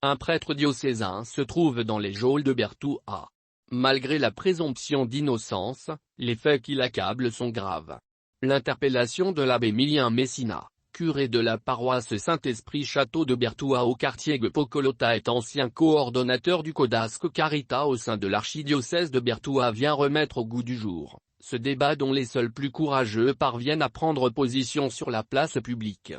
Un prêtre diocésain se trouve dans les geôles de Berthoua. Malgré la présomption d'innocence, les faits qui l'accablent sont graves. L'interpellation de l'abbé Emilien Messina, curé de la paroisse Saint-Esprit Château de Berthoua au quartier Gpokolota et ancien coordonnateur du Codasco Carita au sein de l'archidiocèse de Berthoua, vient remettre au goût du jour ce débat dont les seuls plus courageux parviennent à prendre position sur la place publique.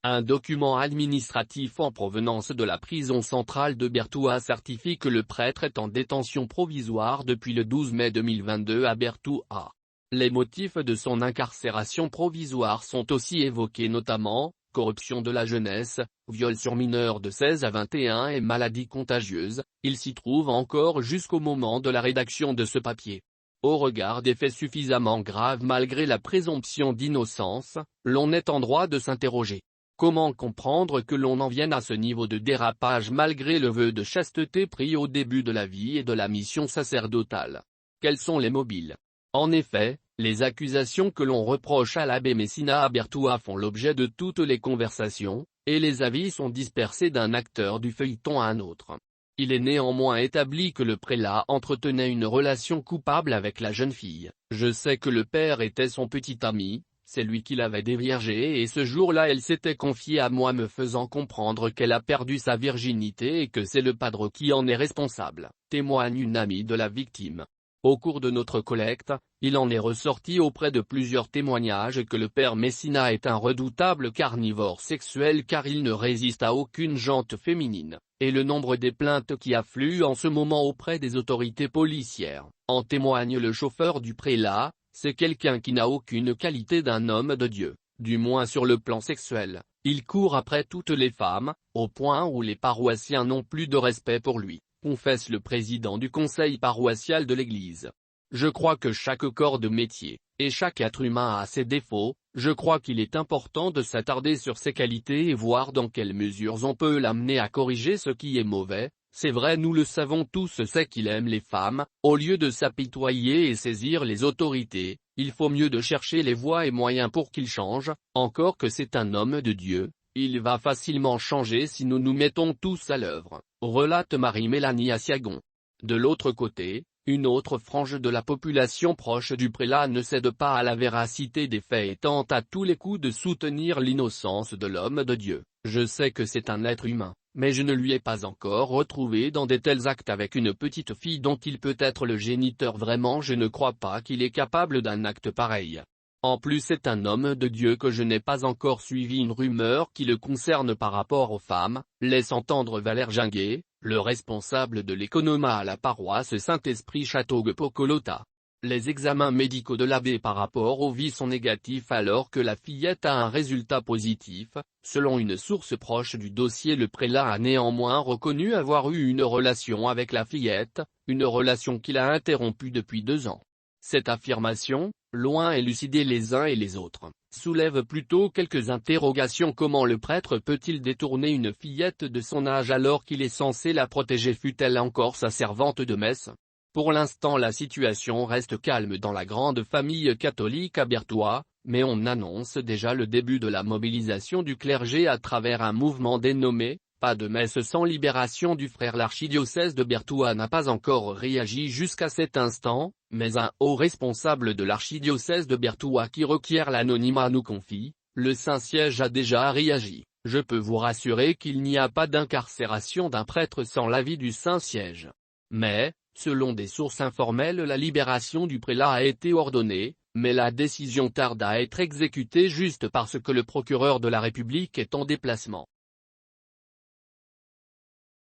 Un document administratif en provenance de la prison centrale de Berthoua certifie que le prêtre est en détention provisoire depuis le 12 mai 2022 à Berthoua. Les motifs de son incarcération provisoire sont aussi évoqués, notamment corruption de la jeunesse, viol sur mineurs de 16 à 21 et maladies contagieuses. Il s'y trouve encore jusqu'au moment de la rédaction de ce papier. Au regard des faits suffisamment graves malgré la présomption d'innocence, l'on est en droit de s'interroger. Comment comprendre que l'on en vienne à ce niveau de dérapage malgré le vœu de chasteté pris au début de la vie et de la mission sacerdotale? Quels sont les mobiles? En effet, les accusations que l'on reproche à l'abbé Messina à Berthoua font l'objet de toutes les conversations, et les avis sont dispersés d'un acteur du feuilleton à un autre. Il est néanmoins établi que le prélat entretenait une relation coupable avec la jeune fille. Je sais que le père était son petit ami, c'est lui qui l'avait déviergée et ce jour-là elle s'était confiée à moi me faisant comprendre qu'elle a perdu sa virginité et que c'est le padre qui en est responsable, témoigne une amie de la victime. Au cours de notre collecte, il en est ressorti auprès de plusieurs témoignages que le père Messina est un redoutable carnivore sexuel car il ne résiste à aucune jante féminine, et le nombre des plaintes qui affluent en ce moment auprès des autorités policières, en témoigne le chauffeur du prélat, c'est quelqu'un qui n'a aucune qualité d'un homme de Dieu, du moins sur le plan sexuel, il court après toutes les femmes, au point où les paroissiens n'ont plus de respect pour lui, confesse le président du conseil paroissial de l'église. Je crois que chaque corps de métier, et chaque être humain a ses défauts, je crois qu'il est important de s'attarder sur ses qualités et voir dans quelles mesures on peut l'amener à corriger ce qui est mauvais. C'est vrai, nous le savons tous, c'est qu'il aime les femmes, au lieu de s'apitoyer et saisir les autorités, il faut mieux de chercher les voies et moyens pour qu'il change, encore que c'est un homme de Dieu, il va facilement changer si nous nous mettons tous à l'œuvre, relate Marie-Mélanie Assiagon. De l'autre côté, une autre frange de la population proche du prélat ne cède pas à la véracité des faits et tente à tous les coups de soutenir l'innocence de l'homme de Dieu. Je sais que c'est un être humain, mais je ne lui ai pas encore retrouvé dans de tels actes avec une petite fille dont il peut être le géniteur. Vraiment, je ne crois pas qu'il est capable d'un acte pareil. En plus, c'est un homme de Dieu que je n'ai pas encore suivi une rumeur qui le concerne par rapport aux femmes, laisse entendre Valère Ginguet, le responsable de l'économat à la paroisse Saint-Esprit Château Gpokolota. Les examens médicaux de l'abbé par rapport aux vies sont négatifs alors que la fillette a un résultat positif. Selon une source proche du dossier, le prélat a néanmoins reconnu avoir eu une relation avec la fillette, une relation qu'il a interrompue depuis 2 ans. Cette affirmation, loin élucider les uns et les autres, soulève plutôt quelques interrogations. Comment le prêtre peut-il détourner une fillette de son âge alors qu'il est censé la protéger? Fut-elle encore sa servante de messe? Pour l'instant, la situation reste calme dans la grande famille catholique à Berthoua, mais on annonce déjà le début de la mobilisation du clergé à travers un mouvement dénommé « Pas de messe sans libération du frère ». L'archidiocèse de Berthoua n'a pas encore réagi jusqu'à cet instant, mais un haut responsable de l'archidiocèse de Berthoua qui requiert l'anonymat nous confie, le Saint-Siège a déjà réagi. Je peux vous rassurer qu'il n'y a pas d'incarcération d'un prêtre sans l'avis du Saint-Siège. Mais, selon des sources informelles, la libération du prélat a été ordonnée, mais la décision tarde à être exécutée juste parce que le procureur de la République est en déplacement.